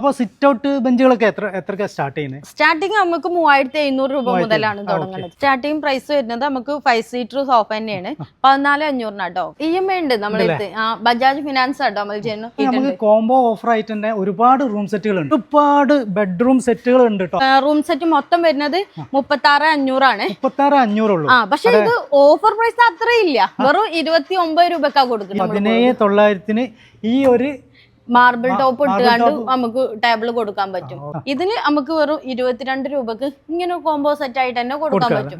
അപ്പോൾ sit out ബെഞ്ചുകളൊക്കെ എത്രയൊക്കെ start ചെയ്യുന്നത്? സ്റ്റാർട്ടിങ് നമുക്ക് 3700 രൂപ മുതലാണ് തുടങ്ങുന്നത്. സ്റ്റാർട്ടിങ് പ്രൈസ് വരുന്നത് നമുക്ക് 5 സീറ്റർ സോഫ തന്നെയാണ് 14,500 കേട്ടോ. EMI ഉണ്ട് നമ്മളടുത്ത്. ബജാജ് ഫിനാൻസ് ആട്ടോ നമ്മൾ ചെയ്യുന്നത്. നമുക്ക് കോംബോ ഓഫർ ആയിട്ട് തന്നെ ഒരുപാട് റൂം സെറ്റുകൾ ഉണ്ട്, ഒരുപാട് ബെഡ്റൂം സെറ്റുകൾ ഉണ്ട് കേട്ടോ. റൂം സെറ്റ് മൊത്തം വരുന്നത് 36,500 ആണ്. 36,500 ഉള്ളൂ. പക്ഷെ ഇത് ഓഫർ പ്രൈസ് അത്രയില്ല, വെറും 29 രൂപക്കാ കൊടുക്കുന്നത്. 17,900 ഈ ഒരു മാർബിൾ ടോപ്പ് ഇട്ടുകൊണ്ട് നമുക്ക് ടേബിൾ കൊടുക്കാൻ പറ്റും. ഇതിന് നമുക്ക് വെറും 22 രൂപക്ക് ഇങ്ങനെ കോംബോ സെറ്റ് ആയിട്ട് തന്നെ കൊടുക്കാൻ പറ്റും.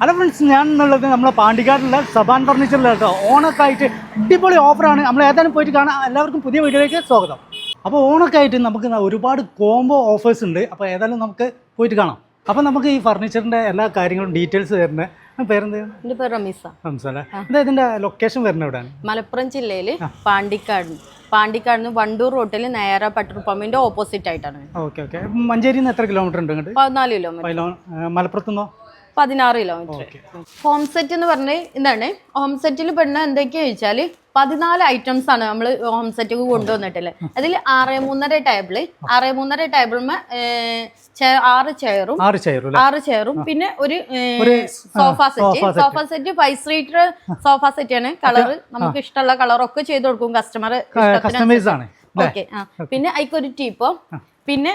ഹലോ ഫ്രണ്ട്സ്, ഞാൻ എന്നുള്ളത് നമ്മളെ പാണ്ടിക്കാടുള്ള സബാൻ ഫർണിച്ചറിലാട്ടോ. ഓണൊക്കെ ആയിട്ട് അടിപൊളി ഓഫറാണ്. നമ്മൾ ഏതായാലും പോയിട്ട് കാണാം. എല്ലാവർക്കും പുതിയ വീഡിയോയിലേക്ക് സ്വാഗതം. അപ്പോൾ ഓണൊക്കെ ആയിട്ട് നമുക്ക് ഒരുപാട് കോംബോ ഓഫേഴ്സ് ഉണ്ട്. അപ്പോൾ ഏതായാലും നമുക്ക് പോയിട്ട് കാണാം. അപ്പോൾ നമുക്ക് ഈ ഫർണിച്ചറിൻ്റെ എല്ലാ കാര്യങ്ങളും ഡീറ്റെയിൽസ് തരുന്നത് പേരെന്ത്? എൻ്റെ പേര് റമീസ. അല്ലേ? എന്താ ഇതിൻ്റെ ലൊക്കേഷൻ വരുന്നത് എവിടെയാണ്? മലപ്പുറം ജില്ലയിൽ പാണ്ടിക്കാടിന് വണ്ടൂർ റോട്ടിൽ നേരെ പെട്രോൾ പമ്പിന്റെ ഓപ്പോസിറ്റ് ആയിട്ടാണ്. Okay okay. മഞ്ചേരിയിൽ നിന്ന് എത്ര കിലോമീറ്റർ ഉണ്ട്? 14 കിലോമീറ്റർ. മലപ്പുറത്തുനിന്നോ? 16 കിലോമീറ്റർ. ഹോം സെറ്റ് എന്ന് പറഞ്ഞാൽ എന്താണ്? ഹോം സെറ്റിൽ പെടുന്ന എന്തൊക്കെയാ ചോദിച്ചാൽ 14 ഐറ്റംസ് ആണ് നമ്മൾ ഹോം സെറ്റ് കൊണ്ടുവന്നിട്ടുള്ളത്. അതിൽ 6.3 ടേബിള്, 6.3 ടേബിളിന് 6 ചെയറും പിന്നെ ഒരു sofa set 5 seater sofa set ആണ്. കളറ് നമുക്ക് ഇഷ്ടമുള്ള കളറൊക്കെ ചെയ്ത് കൊടുക്കും കസ്റ്റമർ. ഓക്കെ. പിന്നെ അതിക്കൊരു ടീപ്പോ, പിന്നെ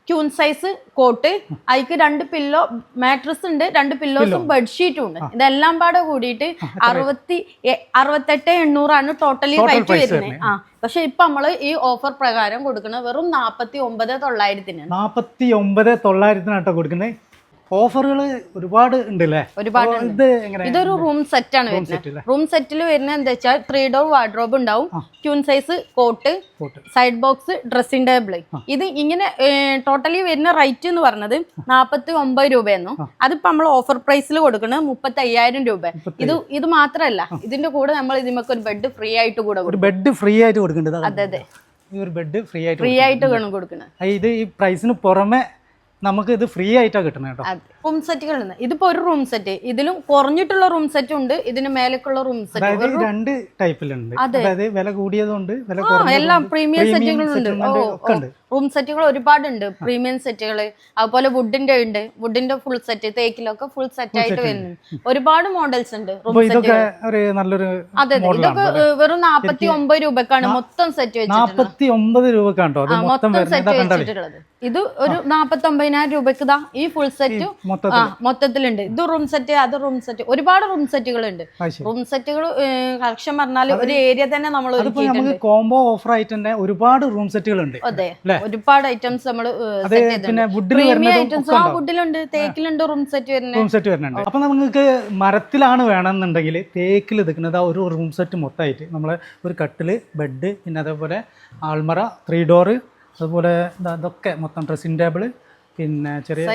ക്യൂൻ സൈസ് കോട്ട്, അതിക്ക് 2 പില്ലോ മാട്രസ് ഉണ്ട്, 2 പില്ലോസും ബെഡ്ഷീറ്റും ഉണ്ട്. ഇതെല്ലാം പാടെ കൂടിയിട്ട് 68,800 ആണ് ടോട്ടലി റേറ്റ് വരുന്നത്. പക്ഷെ ഇപ്പൊ നമ്മള് ഈ ഓഫർ പ്രകാരം കൊടുക്കുന്നത് വെറും 49,900. 49,900 കൊടുക്കുന്നത്. ഓഫറുകൾ ഒരുപാട് ഉണ്ടല്ലേ? ഒരുപാട്. ഇതൊരു റൂം സെറ്റ് ആണ് വരുന്നത്. റൂം സെറ്റിൽ വരുന്നത് എന്താ വെച്ചാൽ 3 ഡോർ വാർഡ്രോബ് ഉണ്ടാവും, queen size coat, side box, dressing table. ഇത് ഇങ്ങനെ ടോട്ടലി വരുന്ന റേറ്റ് എന്ന് പറഞ്ഞത് 49 രൂപയെന്നു. അതിപ്പോ നമ്മൾ ഓഫർ പ്രൈസിൽ കൊടുക്കുന്നത് 35,000 രൂപ. ഇത് മാത്രല്ല, ഇതിന്റെ കൂടെ നമ്മൾ ഇതിമൊക്കെ ഒരു ബെഡ് ഫ്രീ ആയിട്ട് കൂടെ കൊടുക്കുന്നുണ്ട്. അതെ അതെ, ഈ ഒരു ബെഡ് ഫ്രീ ആയിട്ട് കൊടുക്കുന്നത്. ഇത് ഈ പ്രൈസിന് പുറമെ നമുക്ക് ഇത് ഫ്രീ ആയിട്ടാണ് കിട്ടുന്നത് കേട്ടോ. റൂം സെറ്റുകൾ ഇതിപ്പോ ഒരു റൂം സെറ്റ്, ഇതിലും കുറഞ്ഞിട്ടുള്ള റൂം സെറ്റ് ഉണ്ട്, ഇതിന് മേലേക്കുള്ള റൂം സെറ്റ്. 2 ടൈപ്പിലുണ്ട്. അതായത് വില കൂടിയതുണ്ട്, എല്ലാം പ്രീമിയം സെറ്റുകളുണ്ട്. റൂം സെറ്റുകൾ ഒരുപാടുണ്ട്, പ്രീമിയം സെറ്റുകൾ. അതുപോലെ വുഡിന്റെ ഉണ്ട്, വുഡിന്റെ ഫുൾ സെറ്റ്, തേക്കിലൊക്കെ ഫുൾ സെറ്റ് ആയിട്ട് വരുന്നുണ്ട്. ഒരുപാട് മോഡൽസ് ഉണ്ട് റൂം സെറ്റുകൾ. അതെ, ഇതൊക്കെ വെറും 49 രൂപക്കാണ് മൊത്തം സെറ്റ് വെച്ചിട്ടുള്ളത്. 49 രൂപക്കാണോ മൊത്തം സെറ്റ് വെച്ചിട്ടുള്ളത്? ഇത് ഒരു 49,000 രൂപക്ക് ഈ ഫുൾ സെറ്റ് മൊത്തത്തിലുണ്ട്. ഇത് റൂം സെറ്റ്, അത് റൂം സെറ്റ്, ഒരുപാട് റൂം സെറ്റുകൾ ഉണ്ട്. റൂം സെറ്റുകൾ കളക്ഷൻ പറഞ്ഞാൽ ഒരു ഏരിയ തന്നെ നമ്മൾ കോംബോ ഓഫർ ആയിട്ട് തന്നെ ഒരുപാട് റൂം സെറ്റുകൾ ഉണ്ട്. അതെ, ഒരുപാട് ഐറ്റംസ് നമ്മൾ വുഡിലുണ്ട്, തേക്കിലുണ്ട് റൂം സെറ്റ് വരുന്നുണ്ട്. അപ്പൊ നമുക്ക് മരത്തിലാണ് വേണമെന്നുണ്ടെങ്കിൽ തേക്കിൽ എടുക്കുന്നത് ഒരു റൂം സെറ്റ് മൊത്തമായിട്ട് നമ്മള് ഒരു കട്ടില്, ബെഡ്, പിന്നെ അതേപോലെ ആൾമറ, 3 ഡോറ്, അതുപോലെ ഇതൊക്കെ മൊത്തം ഡ്രസ്സിംഗ് ടേബിള്, പിന്നെ ചെറിയ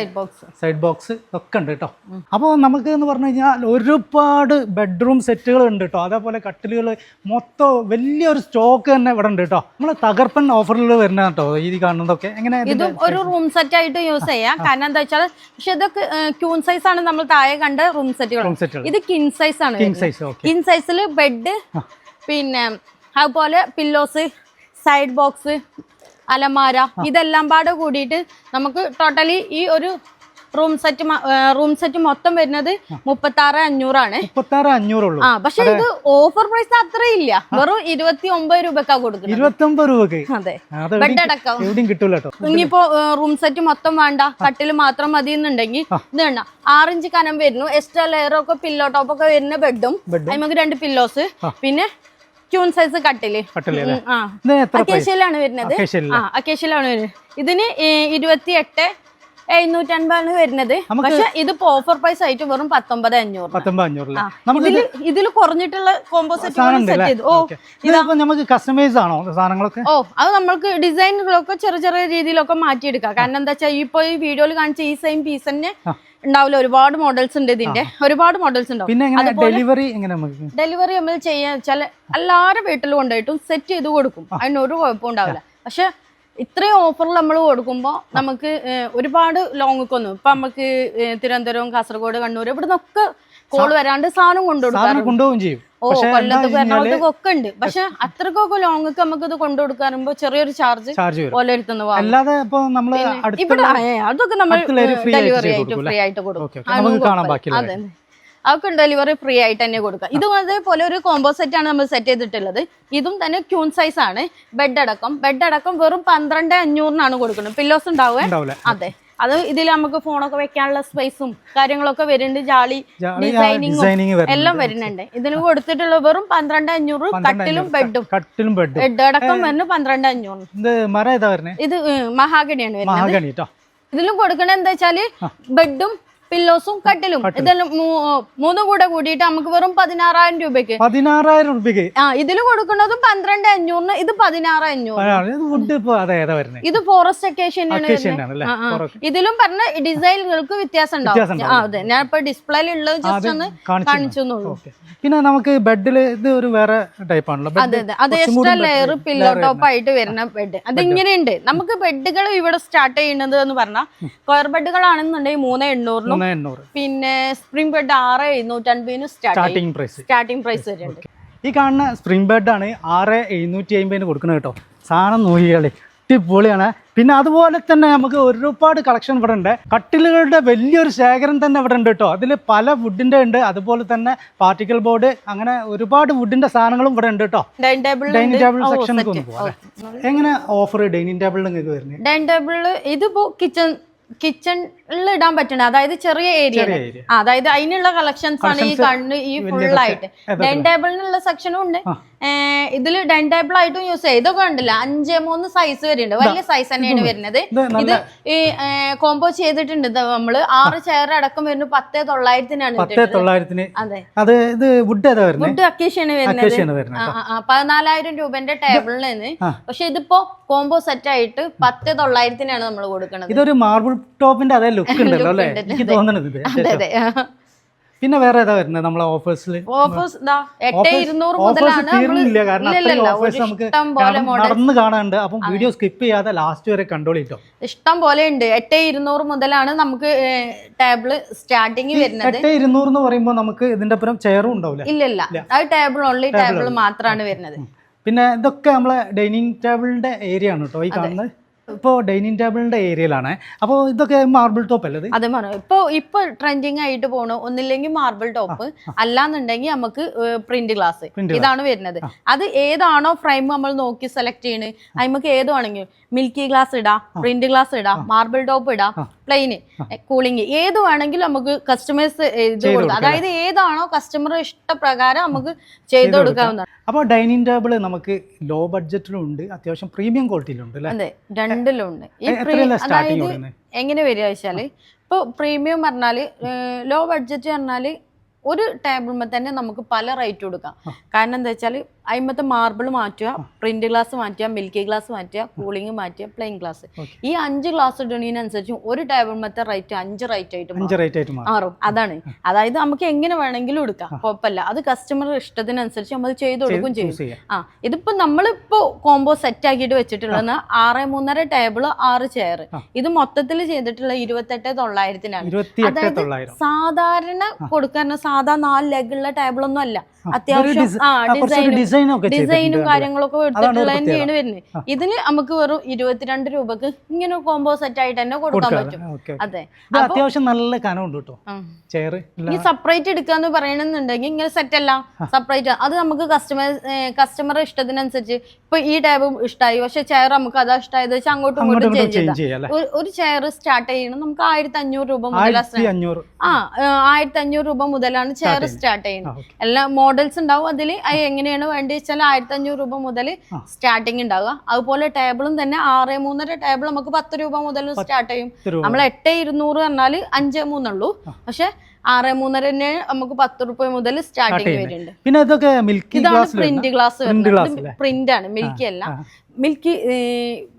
സൈഡ് ബോക്സ് ഒക്കെ ഉണ്ട് കേട്ടോ. അപ്പോൾ നമുക്ക് എന്ന് പറഞ്ഞു കഴിഞ്ഞാൽ ഒരുപാട് ബെഡ്റൂം സെറ്റുകൾ ഉണ്ട് കേട്ടോ. അതേപോലെ കട്ടിലുകൾ മൊത്തം വലിയൊരു സ്റ്റോക്ക് തന്നെ ഇവിടെ ഉണ്ട് കേട്ടോ. നമ്മൾ തകർപ്പൻ ഓഫറിൽ വരുന്ന കേട്ടോ ഈ കാണുന്നതൊക്കെ. എങ്ങനെ ഇതും ഒരു റൂം സെറ്റ് ആയിട്ട് യൂസ് ചെയ്യാം. കാരണം എന്താ വെച്ചാൽ, പക്ഷെ ഇതൊക്കെ ക്യൂൺ സൈസ് ആണ് നമ്മൾ താഴെ കണ്ട റൂം സെറ്റുകൾ. ഇത് കിങ് സൈസ് ആണ്. കിങ് സൈസിൽ ബെഡ്, പിന്നെ അതുപോലെ പില്ലോസ്, സൈഡ് ബോക്സ്, അലമാര, ഇതെല്ലാം പാടെ കൂടിയിട്ട് നമുക്ക് ടോട്ടലി ഈ ഒരു റൂം സെറ്റ് മൊത്തം വരുന്നത് 36,500 ആണ്. 36,500. പക്ഷെ ഇത് ഓഫർ പ്രൈസ് അത്രയില്ല, വെറും 29 രൂപക്കാ കൊടുക്കുന്നത്. 29 രൂപക്ക്. അതെ, ബെഡ് അടക്കം കിട്ടൂല. ഇനിയിപ്പോ റൂം സെറ്റ് മൊത്തം വേണ്ട, കട്ടില് മാത്രം മതി എന്നുണ്ടെങ്കിൽ ഇത് വേണ്ട, 6 ഇഞ്ച് കനം വരുന്നു, എക്സ്ട്രാ ലെയറൊക്കെ പില്ലോ ടോപ്പൊക്കെ വരുന്ന ബെഡും, നമുക്ക് 2 പില്ലോസ്, പിന്നെ ക്യൂൺ സൈസ് കട്ടില്. അക്കേഷ്യയിലാണ് വരുന്നത്. അക്കേഷ്യയിലാണ് വരുന്നത്. ഇതിന് 28,750 വരുന്നത്. പക്ഷെ ഇതിപ്പോ ഓഫർ പ്രൈസ് ആയിട്ട് വെറും 19,500. ഇതിൽ കുറഞ്ഞിട്ടുള്ള കോമ്പോസിറ്റ് നമുക്ക് കസ്റ്റമൈസ് ആണോ സാധനങ്ങളൊക്കെ? അത് നമുക്ക് ഡിസൈനുകളൊക്കെ ചെറിയ രീതിയിലൊക്കെ മാറ്റിയെടുക്കാം. കാരണം എന്താ വെച്ചാൽ ഇപ്പൊ ഈ വീഡിയോയിൽ കാണിച്ച ഈ സെയിം പീസ് തന്നെ ഉണ്ടാവില്ല, ഒരുപാട് മോഡൽസ് ഉണ്ട്. ഇതിന്റെ ഒരുപാട് മോഡൽസ് ഉണ്ടാവും. ഡെലിവറി നമ്മൾ ചെയ്യാന്ന് വെച്ചാൽ എല്ലാവരും വീട്ടിൽ കൊണ്ടുപോയിട്ടും സെറ്റ് ചെയ്ത് കൊടുക്കും, അതിനൊരു കുഴപ്പം ഉണ്ടാവില്ല. പക്ഷെ ഇത്രയും ഓഫറിൽ നമ്മൾ കൊടുക്കുമ്പോൾ നമുക്ക് ഒരുപാട് ലോങ്ങൊക്കെ ഒന്നും, ഇപ്പൊ നമുക്ക് തിരുവനന്തപുരം, കാസർഗോഡ്, കണ്ണൂർ ഇവിടെ നിന്നൊക്കെ കോൾ വരാണ്ട് സാധനം കൊണ്ടുപോകും ചെയ്യും. കൊല്ലത്ത് എറണാകുളത്തൊക്കെ ഒക്കെ ഉണ്ട്. പക്ഷെ അത്രക്കൊക്കെ ലോങ്ങൊക്കെ നമുക്ക് ഇത് കൊണ്ടുകൊടുക്കാറുമ്പോ ചെറിയൊരു ചാർജ് ഓരോരുത്തുന്ന അല്ലാതെ ഇവിടെ അതൊക്കെ നമ്മൾ ഡെലിവറി ആയിട്ട് ഫ്രീ ആയിട്ട് കൊടുക്കും. അതെ, അതൊക്കെ ഡെലിവറി ഫ്രീ ആയിട്ട് തന്നെ കൊടുക്കുക. ഇതും അതേപോലെ ഒരു കോംബോ സെറ്റ് ആണ് നമ്മൾ സെറ്റ് ചെയ്തിട്ടുള്ളത്. ഇതും തന്നെ ക്യൂൺ സൈസ് ആണ്. ബെഡ് അടക്കം വെറും 12,500 കൊടുക്കുന്നത്. പില്ലോസ് ഉണ്ടാവുക. അതെ, അത് ഇതിൽ നമുക്ക് ഫോണൊക്കെ വെക്കാനുള്ള സ്പേസും കാര്യങ്ങളൊക്കെ വരുന്നുണ്ട്. ജാളി ഡിസൈനിങ്ങും എല്ലാം വരുന്നുണ്ട്. ഇതിന് കൊടുത്തിട്ടുള്ള വെറും 12,500. കട്ടിലും ബെഡ് അടക്കം വരുന്നത് 12,500. ഇത് മഹാഗണിയാണ് വരുന്നത്. ഇതിലും കൊടുക്കണ എന്താ വെച്ചാല് ബെഡും പില്ലോസും കട്ടിലും ഇതെല്ലാം മൂന്നും കൂടെ കൂടിയിട്ട് നമുക്ക് വെറും 16,000 രൂപയ്ക്ക്. 16,000 രൂപയ്ക്ക് ഇതിൽ കൊടുക്കുന്നതും 12,500. ഇത് 16,500. ഇത് ഫോറസ്റ്റ് അക്കേഷ്യനാണ്. ഇതിലും പറഞ്ഞ ഡിസൈനുകൾക്ക് വ്യത്യാസം ഉണ്ടാവും. അതെ, ഞാൻ ഇപ്പൊ ഡിസ്പ്ലേയിൽ ഉള്ളത് ജസ്റ്റ് ഒന്ന് കാണിച്ചെന്നുള്ളൂ. പിന്നെ നമുക്ക് ബെഡിൽ ഇത് ഒരു വേറെ ടൈപ്പ് ആണല്ലോ. അതെ അതെ, അത് എക്സ്ട്രാ ലെയർ പില്ലോ ടോപ്പ് ആയിട്ട് വരുന്ന ബെഡ്. അത് ഇങ്ങനെയുണ്ട്. നമുക്ക് ബെഡുകൾ ഇവിടെ സ്റ്റാർട്ട് ചെയ്യുന്നത് എന്ന് പറഞ്ഞാൽ സ്ക്വയർ ബെഡുകളാണെന്നുണ്ടെങ്കിൽ 3,800. പിന്നെ സ്പ്രിംഗ് ബെഡ് 6,750 സ്റ്റാർട്ടിംഗ് പ്രൈസ് വരുന്നുണ്ട്. ഈ കാണുന്ന സ്പ്രിംഗ് ബെഡാണ് 6,750 കൊടുക്കുന്നത് കേട്ടോ. സാധനം നോക്കിയാളി അടിപൊളിയാണ്. പിന്നെ അതുപോലെ തന്നെ നമുക്ക് ഒരുപാട് കളക്ഷൻ ഇവിടെ ഉണ്ട്. കട്ടിലുകളുടെ വലിയൊരു ശേഖരം തന്നെ ഇവിടെ ഉണ്ട് കേട്ടോ. അതിൽ പല വുഡിന്റെ ഉണ്ട്, അതുപോലെ തന്നെ പാർട്ടിക്കൽ ബോർഡ്, അങ്ങനെ ഒരുപാട് വുഡിന്റെ സാധനങ്ങളും ഇവിടെ ഉണ്ട് കേട്ടോ. ഡൈനിങ് ടേബിൾ സെക്ഷനിലേക്ക് ഒന്ന് പോകാം. എങ്ങനെ ഓഫർ ഡൈനിങ് ടേബിളിൽ നിങ്ങൾക്ക് വരുന്നത്? ഡൈനിങ് ടേബിൾ ഇതിപ്പോ കിച്ചണിൽ ഇടാൻ പറ്റണ, അതായത് ചെറിയ ഏരിയ, അതായത് അതിനുള്ള കളക്ഷൻസ് ആണ് ഈ കണ്ണ് ഈ ഫുൾ ആയിട്ട്. ഡൈനിങ് ടേബിളിനുള്ള സെക്ഷനും ഉണ്ട്. ഇതിൽ ഡൈനിങ് ടേബിൾ ആയിട്ടും യൂസ് ചെയ്യാം. ഇതൊക്കെ ഉണ്ടല്ല 5-3 സൈസ് വരുന്നുണ്ട്. വലിയ സൈസ് തന്നെയാണ് വരുന്നത്. ഇത് ഈ കോംബോ ചെയ്തിട്ടുണ്ട് നമ്മള് 6 ചെയർ അടക്കം വരുന്നത് 10,900. അതെ, വുഡ് അക്കേഷ്യാണ് വരുന്നത്. 14,000 രൂപന്റെ ടേബിളിൽ നിന്ന്. പക്ഷെ ഇതിപ്പോ കോംബോ സെറ്റ് ആയിട്ട് 10,900 നമ്മൾ കൊടുക്കുന്നത്. ഇതൊരു മാർബിൾ ടോപ്പിന്റെ അതേ ലുക്ക് ഉണ്ടല്ലോ അല്ലേ, എനിക്ക് തോന്നുന്നത്. അതെ. പിന്നെ വേറെ ഏതാ വരുന്നത് നമ്മളെ ഓഫേഴ്സിൽ? ഓഫേഴ്സ് 8,200 മുതലാണ്. നടന്ന് കാണാനുണ്ട്. അപ്പം വീഡിയോ സ്കിപ്പ് ചെയ്യാതെ ലാസ്റ്റ് വരെ കണ്ടോളിട്ടോ. ഇഷ്ടം പോലെ ഉണ്ട്. 8,200 മുതലാണ് നമുക്ക് ടേബിള് സ്റ്റാർട്ടിങ് വരുന്നത്. 8,200 എന്ന് പറയുമ്പോൾ നമുക്ക് ഇതിന്റെ പുറം ചെയറും ഉണ്ടാവില്ല. ഇല്ല, അത് ഓൺലി ടേബിൾ മാത്രമാണ് വരുന്നത്. പിന്നെ ഇതൊക്കെ നമ്മളെ ഡൈനിങ് ടേബിളിന്റെ ഏരിയ ആണ് കേട്ടോ ഈ കാണുന്നത്. ഇപ്പോൾ ഡൈനിങ് ടേബിളിന്റെ ഏരിയയിലാണ്. അപ്പോൾ ഇതൊക്കെ മാർബിൾ ടോപ്പ് അല്ലേ? അതെ, ഇപ്പൊ ട്രെൻഡിങ് ആയിട്ട് പോണു. ഒന്നില്ലെങ്കിൽ മാർബിൾ ടോപ്പ്, അല്ലാന്നുണ്ടെങ്കിൽ നമുക്ക് പ്രിന്റ് ഗ്ലാസ്. ഇതാണ് വരുന്നത്. അത് ഏതാണോ ഫ്രെയിം നമ്മൾ നോക്കി സെലക്ട് ചെയ്യണേ, നമുക്ക് ഏതാണെങ്കിലും മിൽക്കി ഗ്ലാസ് ഇടാം, പ്രിന്റ് ഗ്ലാസ് ഇടാം, മാർബിൾ ടോപ്പ് ഇടാം, പ്ലെയിന്, കൂളിംഗ്, ഏത് വേണമെങ്കിലും നമുക്ക് കസ്റ്റമൈസ് ചെയ്ത് കൊടുക്കാം. അതായത് ഏതാണോ കസ്റ്റമർ ഇഷ്ടപ്രകാരം നമുക്ക് ചെയ്ത് കൊടുക്കാവുന്നതാണ്. അപ്പോൾ ഡൈനിങ് ടേബിൾ നമുക്ക് ലോ ബഡ്ജറ്റിലും ഉണ്ട്, അത്യാവശ്യം പ്രീമിയം ക്വാളിറ്റിയിലുണ്ട്. അതെ, രണ്ടിലും ഉണ്ട്. അതായത് എങ്ങനെ വരിക വെച്ചാല്, ഇപ്പൊ പ്രീമിയം പറഞ്ഞാല് ലോ ബഡ്ജറ്റ് പറഞ്ഞാല് ഒരു ടേബിളിൽ തന്നെ നമുക്ക് പല റേറ്റ് കൊടുക്കാം. കാരണം എന്താ വെച്ചാൽ അതിമത്തെ മാർബിൾ മാറ്റുക, പ്രിന്റ് ഗ്ലാസ് മാറ്റുക, മിൽക്കി ഗ്ലാസ് മാറ്റുക, കൂളിംഗ് മാറ്റുക, പ്ലെയിൻ ഗ്ലാസ്. ഈ 5 ഗ്ലാസ് ഇടുന്നതിനനുസരിച്ച് ഒരു ടേബിൾമത്തെ റേറ്റ് 5 റേറ്റ് ആയിട്ട് മാറും. അതാണ്. അതായത് നമുക്ക് എങ്ങനെ വേണമെങ്കിലും എടുക്കാം, കുഴപ്പമില്ല. അത് കസ്റ്റമർ ഇഷ്ടത്തിനനുസരിച്ച് നമ്മൾ ചെയ്ത് കൊടുക്കും ചെയ്യും. ഇതിപ്പോ നമ്മളിപ്പോ കോംബോ സെറ്റ് ആക്കിയിട്ട് വെച്ചിട്ടുള്ളത് 6,300 ടേബിൾ 6 ചെയർ. ഇത് മൊത്തത്തിൽ ചെയ്തിട്ടുള്ള 28,900. അതായത് സാധാരണ കൊടുക്കാൻ സാധാ 4 ലെഗുള്ള ടേബിളൊന്നും അല്ല. അത്യാവശ്യം ഡിസൈനും കാര്യങ്ങളൊക്കെ എടുത്തിട്ടുള്ള തന്നെയാണ് വരുന്നത്. ഇതിന് നമുക്ക് വെറും 22 രൂപക്ക് ഇങ്ങനെ കോംബോ സെറ്റ് ആയിട്ട് തന്നെ കൊടുക്കാൻ പറ്റും. അതെ, അത്യാവശ്യം നല്ല കനമുണ്ട് കേട്ടോ. ഈ സെപ്പറേറ്റ് എടുക്കാന്ന് പറയണമെന്നുണ്ടെങ്കിൽ ഇങ്ങനെ സെറ്റ് അല്ല, സെപ്പറേറ്റ്. അത് നമുക്ക് കസ്റ്റമർ ഇഷ്ടത്തിനനുസരിച്ച്. ഇപ്പൊ ഈ ടേബിൾ ഇഷ്ടമായി, പക്ഷെ ചെയർ നമുക്ക് അതാ ഇഷ്ടമായത് വെച്ചാൽ അങ്ങോട്ടും ഇങ്ങോട്ടും ചേഞ്ച് ചെയ്യാം. ഒരു ചെയർ സ്റ്റാർട്ട് ചെയ്യണം നമുക്ക് 1,500 രൂപ മുതൽ. 1,500 രൂപ മുതലാണ് ചെയർ സ്റ്റാർട്ട് ചെയ്യുന്നത്. എല്ലാ മോഡൽസ് ഉണ്ടാവും. അതിൽ എങ്ങനെയാണ് വേണ്ടി വെച്ചാൽ 1,500 രൂപ മുതൽ സ്റ്റാർട്ടിങ് ഉണ്ടാവുക. അതുപോലെ ടേബിളും തന്നെ 6,300 ടേബിൾ നമുക്ക് 10 രൂപ മുതൽ സ്റ്റാർട്ട് ചെയ്യും. നമ്മൾ 8,200 പറഞ്ഞാൽ 5,300 ഉള്ളൂ. പക്ഷെ 6,300 തന്നെ നമുക്ക് 10 രൂപ മുതൽ സ്റ്റാർട്ടിങ് വരുന്നുണ്ട്. പിന്നെ ഇതൊക്കെ ഇതാണ് പ്രിന്റ് ഗ്ലാസ് വരുന്നത്. പ്രിന്റ് ആണ്, മിൽക്കി അല്ല. മിൽക്കി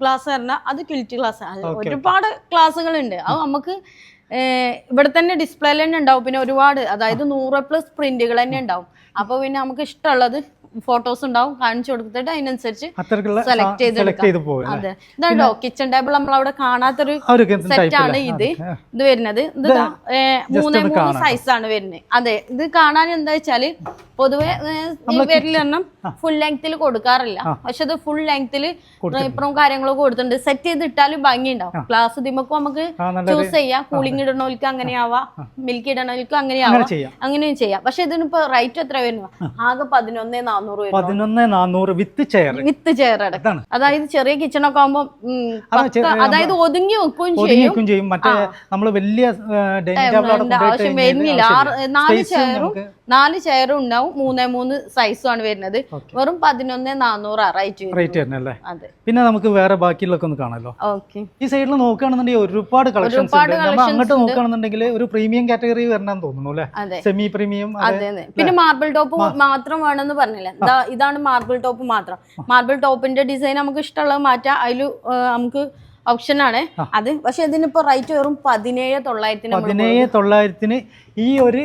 ഗ്ലാസ് പറഞ്ഞാൽ അത് ക്വിൽറ്റ് ഗ്ലാസ്. ഒരുപാട് ക്ലാസ്സുകളുണ്ട്. അത് നമുക്ക് ഇവിടെ തന്നെ ഡിസ്പ്ലേയിൽ തന്നെ ഉണ്ടാവും. പിന്നെ ഒരുപാട്, അതായത് 100+ പ്രിന്റുകൾ തന്നെ ഉണ്ടാവും. അപ്പൊ പിന്നെ നമുക്ക് ഇഷ്ടമുള്ളത് ഫോട്ടോസ് ഉണ്ടാവും കാണിച്ചു കൊടുത്തിട്ട് അതിനനുസരിച്ച് അത്തരത്തിലുള്ള സെലക്ട് ചെയ്ത് പോകും. അതെ ഇതാണ്ടോ കിച്ചൺ ടേബിൾ നമ്മൾ അവിടെ കാണാത്തൊരു സെറ്റ് ആണ് ഇത് വരുന്നത്. ഇത് 3 സൈസാണ് വരുന്നത്. അതെ ഇത് കാണാൻ എന്താ വെച്ചാല് പൊതുവെ വരലെണ്ണം ഫുൾ ലെങ്ത്തിൽ കൊടുക്കാറില്ല, പക്ഷെ അത് ഫുൾ ലെങ്ത്തിൽ ഇപ്പുറം കാര്യങ്ങളൊക്കെ കൊടുത്തിട്ടുണ്ട്. സെറ്റ് ചെയ്ത് ഇട്ടാലും ഭംഗി ഉണ്ടാവും. ഗ്ലാസ് ദിമക്കും നമുക്ക് ചൂസ് ചെയ്യാം. കൂളിംഗ് ഇടണോൽക്ക് അങ്ങനെയാവാം, മിൽക്ക് ഇടണോൽക്ക് അങ്ങനെയാവാം, അങ്ങനെയും ചെയ്യാം. പക്ഷെ ഇതിനിപ്പോ റേറ്റ് എത്ര വരുന്നു? ആകെ 11,400 വിത്ത് ചെയർ അടക്കം. അതായത് ചെറിയ കിച്ചണൊക്കെ ആകുമ്പോ അതായത് ഒതുങ്ങി വെക്കുകയും ചെയ്യും. മറ്റേ നമ്മള് വലിയ ആവശ്യം വരുന്നില്ല. 4 ചെയറും ഉണ്ടാവും. 3 സൈസും ആണ് വരുന്നത്. വെറും 11,400 റേറ്റ് വരുന്നല്ലേ. പിന്നെ നമുക്ക് വേറെ ബാക്കിയുള്ളൊക്കെ ഒന്ന് കാണാലോ. ഈ സൈഡിൽ നോക്കുകയാണെന്നുണ്ടെങ്കിൽ ഒരുപാട് കളക്ഷൻസ് അങ്ങോട്ട് നോക്കുകയാണെന്നുണ്ടെങ്കിൽ ഒരു പ്രീമിയം കാറ്റഗറി വരണമെന്ന് തോന്നുന്നു അല്ലെ, സെമി പ്രീമിയം. പിന്നെ മാർബിൾ ടോപ്പ് മാത്രം വേണമെന്ന് പറഞ്ഞില്ല. ഇതാണ് മാർബിൾ ടോപ്പ് മാത്രം. മാർബിൾ ടോപ്പിന്റെ ഡിസൈൻ നമുക്ക് ഇഷ്ടമുള്ളത് മാറ്റാം. അതിൽ നമുക്ക് ഓപ്ഷൻ ആണ് അത്. പക്ഷെ ഇതിനിപ്പോ റേറ്റ് വെറും 17,900 ഈ ഒരു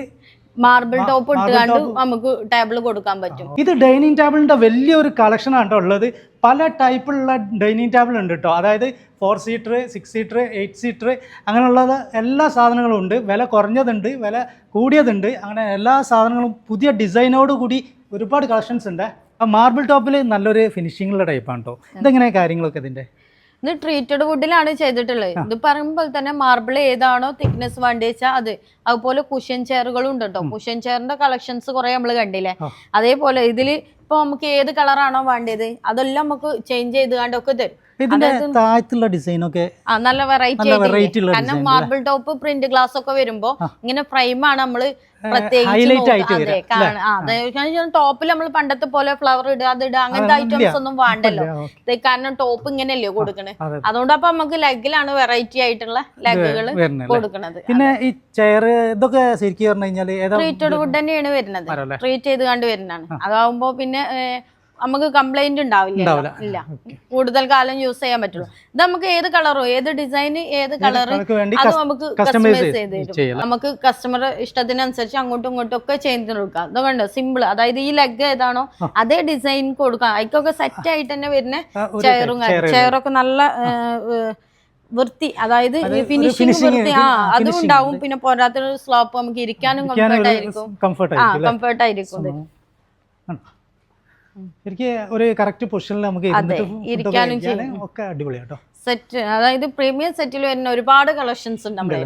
മാർബിൾ ടോപ്പ് ഇട്ടുകൊണ്ട് നമുക്ക് ടേബിൾ കൊടുക്കാൻ പറ്റും. ഇത് ഡൈനിങ് ടേബിളിന്റെ വലിയൊരു കളക്ഷൻ ആണ് ഉള്ളത്. പല ടൈപ്പിലുള്ള ഡൈനിങ് ടേബിൾ ഉണ്ട് കേട്ടോ. അതായത് 4 സീറ്റർ, 6 സീറ്റർ, 8 സീറ്റർ അങ്ങനെയുള്ള എല്ലാ സാധനങ്ങളും ഉണ്ട്. വില കുറഞ്ഞതുണ്ട്, വില കൂടിയതുണ്ട്. അങ്ങനെ എല്ലാ സാധനങ്ങളും പുതിയ ഡിസൈനോട് കൂടി ഒരുപാട് കളക്ഷൻസ് ഉണ്ട്. ആ മാർബിൾ ടോപ്പിൽ നല്ലൊരു ഫിനിഷിങ്ങുള്ള ടൈപ്പാണ് കേട്ടോ. ഇതെങ്ങനെയാണ് കാര്യങ്ങളൊക്കെ ഇതിൻ്റെ? ഇത് ട്രീറ്റഡ് വുഡിലാണ് ചെയ്തിട്ടുള്ളത്. ഇത് പറയുമ്പോൾ തന്നെ മാർബിൾ ഏതാണോ തിക്നെസ് വേണ്ടി വെച്ചാൽ അത്. അതുപോലെ കുഷ്യൻ ചെയറുകളും ഉണ്ട് കേട്ടോ. കുഷ്യൻ ചെയറിന്റെ കളക്ഷൻസ് കുറെ നമ്മൾ കണ്ടില്ലേ. അതേപോലെ ഇതിൽ ഇപ്പൊ നമുക്ക് ഏത് കളറാണോ വേണ്ടത് അതെല്ലാം നമുക്ക് ചേഞ്ച് ചെയ്ത് കണ്ടൊക്കെ തരും. താഴത്തുള്ള ഡിസൈനൊക്കെ നല്ല വെറൈറ്റി. കാരണം മാർബിൾ ടോപ്പ് പ്രിന്റ് ഗ്ലാസ് ഒക്കെ വരുമ്പോ ഇങ്ങനെ ഫ്രെയിമാണ് നമ്മള് പ്രത്യേകിച്ച് ടോപ്പിൽ നമ്മൾ പണ്ടത്തെ പോലെ ഫ്ലവർ ഇടുക അത് ഇടുക അങ്ങനത്തെ ഐറ്റംസ് ഒന്നും വേണ്ടല്ലോ. കാരണം ടോപ്പ് ഇങ്ങനെയല്ലേ കൊടുക്കണേ. അതുകൊണ്ട് അപ്പൊ നമുക്ക് ലെഗിലാണ് വെറൈറ്റി ആയിട്ടുള്ള ലെഗുകൾ കൊടുക്കണത്. പിന്നെ ഈ ചെയർ ഇതൊക്കെ ശരിക്കും പറഞ്ഞു കഴിഞ്ഞാൽ ട്രീറ്റഡ് വുഡ് തന്നെയാണ് വരുന്നത്. ട്രീറ്റ് ചെയ്ത് കണ്ട് വരുന്നതാണ്. അതാവുമ്പോ പിന്നെ നമുക്ക് കംപ്ലൈന്റ് ഉണ്ടാവില്ല. ഇല്ല, കൂടുതൽ കാലം യൂസ് ചെയ്യാൻ പറ്റുള്ളൂ. ഇത് നമുക്ക് ഏത് കളറോ ഏത് ഡിസൈന് ഏത് കളറ് അത് നമുക്ക് കസ്റ്റമൈസ് ചെയ്ത് തരും. നമുക്ക് കസ്റ്റമർ ഇഷ്ടത്തിനനുസരിച്ച് അങ്ങോട്ടും ഇങ്ങോട്ടും ഒക്കെ ചെയ്ത് കൊടുക്കാം. ഇതൊക്കെ സിമ്പിൾ. അതായത് ഈ ലെഗ് ഏതാണോ അതേ ഡിസൈൻ കൊടുക്കാം. അതിക്കൊക്കെ സെറ്റ് ആയിട്ട് തന്നെ വരുന്ന ചെയറൊക്കെ നല്ല വൃത്തി, അതായത് ഫിനിഷിംഗ് വൃത്തി അതും ഉണ്ടാവും. പിന്നെ പോരാത്ത സ്ലോപ്പ് നമുക്ക് ഇരിക്കാനും കംഫർട്ട് ആയിരിക്കും. ശരിക്കും ഒരു കറക്റ്റ് പൊസിഷനിൽ നമുക്ക് ഇരിക്കാനും ഒക്കെ അടിപൊളിയാട്ടോ. സെറ്റ് അതായത് പ്രീമിയം സെറ്റിൽ വരുന്ന ഒരുപാട് കളക്ഷൻസ് ഉണ്ട്.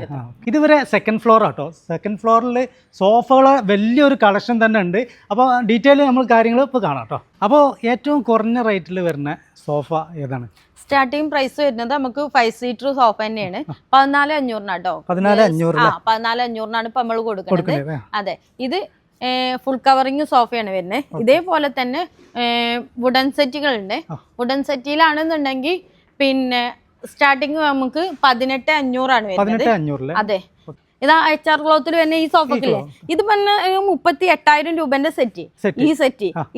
ഇതുവരെ സെക്കൻഡ് ഫ്ലോർ ആട്ടോ. സെക്കൻഡ് ഫ്ലോറിൽ സോഫകൾ വലിയൊരു കളക്ഷൻ തന്നെ ഉണ്ട്. അപ്പോൾ ഡീറ്റെയിൽ നമ്മൾ കാര്യങ്ങൾ ഇപ്പോൾ കാണാം കേട്ടോ. അപ്പോൾ ഏറ്റവും കുറഞ്ഞ റേറ്റിൽ വരുന്ന സോഫ ഏതാണ്? സ്റ്റാർട്ടിംഗ് പ്രൈസ് വരുന്നത് നമുക്ക് 5 സീറ്റർ സോഫ തന്നെയാണ്. 14,500 14,500 ഇപ്പൊ നമ്മൾ കൊടുക്കുന്നത്. അതെ, ഇത് ഫുൾ കവറിങ് സോഫയാണ് വരുന്നത്. ഇതേപോലെ തന്നെ വുഡൻ സെറ്റുകളുണ്ട്. വുഡൻ സെറ്റിലാണെന്നുണ്ടെങ്കിൽ പിന്നെ സ്റ്റാർട്ടിങ് നമുക്ക് 18,500 വരുന്നത്. അതെ, ഇതാ HR ക്ലോത്തിൽ തന്നെ ഈ സോഫക്കില്ലേ. ഇത് പിന്നെ 38,000 രൂപന്റെ സെറ്റ്.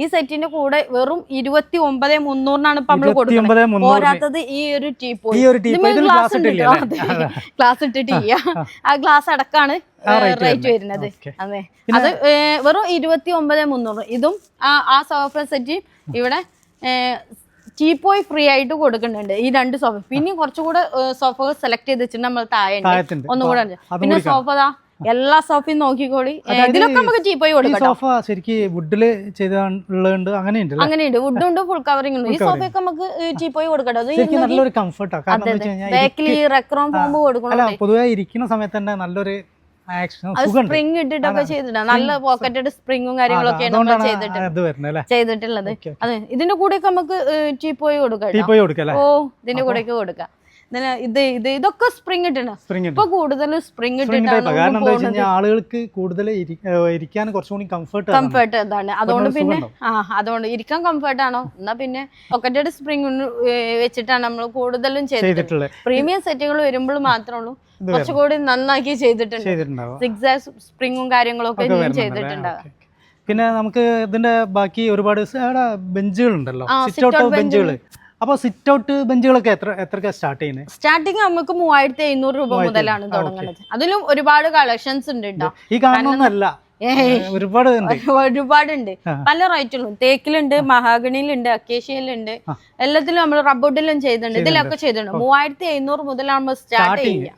ഈ സെറ്റിന്റെ കൂടെ വെറും 29,300 ഇപ്പൊ നമ്മള് കൊടുക്കുന്നത്. പോരാത്തത് ഈ ഒരു ടീപ്പോയി ഗ്ലാസ് ഇട്ടിട്ട് ആ ഗ്ലാസ് അടക്കാണ് റേറ്റ് വരുന്നത്. അതെ, അത് വെറും 29,300. ഇതും ആ സോഫ സെറ്റ് ഇവിടെ ടീപ്പോയി ഫ്രീ ആയിട്ട് കൊടുക്കുന്നുണ്ട്. ഈ 2 സോഫ. പിന്നെ കുറച്ചുകൂടെ സോഫകൾ സെലക്ട് ചെയ്ത് വെച്ചിട്ട് നമ്മൾ താഴെ ഒന്നുകൂടെ. പിന്നെ സോഫ എല്ലാ സോഫയും നോക്കിക്കോളി. ഇതിലൊക്കെ നമുക്ക് ടീപ്പോയി കൊടുക്കാം. അങ്ങനെയുണ്ട്, വുഡുണ്ട്, ഫുൾ കവറിംഗ് ഉണ്ട്. ഈ സോഫയൊക്കെ നമുക്ക് ടീപ്പോയി കൊടുക്കട്ടോ. ബാക്കിൽ റെക്രോം ഫോം കൊടുക്കണം. പൊതുവെ ഇരിക്കുന്ന സമയത്ത് തന്നെ നല്ലൊരു സ്പ്രിംഗ് ഇട്ടിട്ടൊക്കെ ചെയ്തിട്ടാണ്. നല്ല പോക്കറ്റഡ് സ്പ്രിങ്ങും കാര്യങ്ങളൊക്കെയാണ് നമ്മൾ ചെയ്തിട്ടുള്ളത്. അതെ, ഇതിന്റെ കൂടെയൊക്കെ നമുക്ക് ടീപ്പോയി കൊടുക്കാം. ഓ, ഇതിന്റെ കൂടെയൊക്കെ കൊടുക്കാം. ഇതൊക്കെ സ്പ്രിംഗ് ഇട്ടാണ്. ഇപ്പൊ കൂടുതലും സ്പ്രിംഗ് ഇട്ടിട്ടാണ് ആളുകൾക്ക് കൂടുതൽ ഇരിക്കാൻ കുറച്ചുകൂടി കംഫർട്ട് ഇതാണ്. അതുകൊണ്ട് പിന്നെ അതുകൊണ്ട് ഇരിക്കാൻ കംഫർട്ട് ആണോ എന്നാ പിന്നെ പോക്കറ്റഡ് സ്പ്രിംഗ് വെച്ചിട്ടാണ് നമ്മൾ കൂടുതലും ചെയ്തിട്ടുള്ളത്. പ്രീമിയം സെറ്റുകൾ വരുമ്പോൾ മാത്രമേ ഉള്ളൂ കുറച്ചുകൂടി നന്നാക്കി ചെയ്തിട്ടുണ്ട്. സ്പ്രിങ്ങും കാര്യങ്ങളൊക്കെ ചെയ്തിട്ടുണ്ടാകും. പിന്നെ നമുക്ക് ഇതിന്റെ ബാക്കി ഒരുപാട് ബെഞ്ചുകൾ ഉണ്ടല്ലോ, സിറ്റ് ഔട്ട് ബെഞ്ചുകൾ. അപ്പൊ സിറ്റ് ഔട്ട് ബെഞ്ചുകളൊക്കെ എത്ര സ്റ്റാർട്ട് ചെയ്യുന്നത്? സ്റ്റാർട്ടിങ് നമുക്ക് 3,500 രൂപ മുതലാണ് തുടങ്ങുന്നത്. അതിലും ഒരുപാട് കളക്ഷൻസ് ഉണ്ട് കേട്ടോ. ഈ കാണുന്നല്ല ഒരുപാടുണ്ട്. പല റേറ്റുകളും തേക്കിലുണ്ട്, മഹാഗണിയിലുണ്ട്, അക്കേഷ്യയിലുണ്ട്, എല്ലാത്തിലും നമ്മൾ റബ്ബോട്ടിലും ചെയ്തിട്ടുണ്ട്. ഇതിലൊക്കെ ചെയ്തിട്ടുണ്ട്. 3700 മുതലാണ് സ്റ്റാർട്ട് ചെയ്യുക.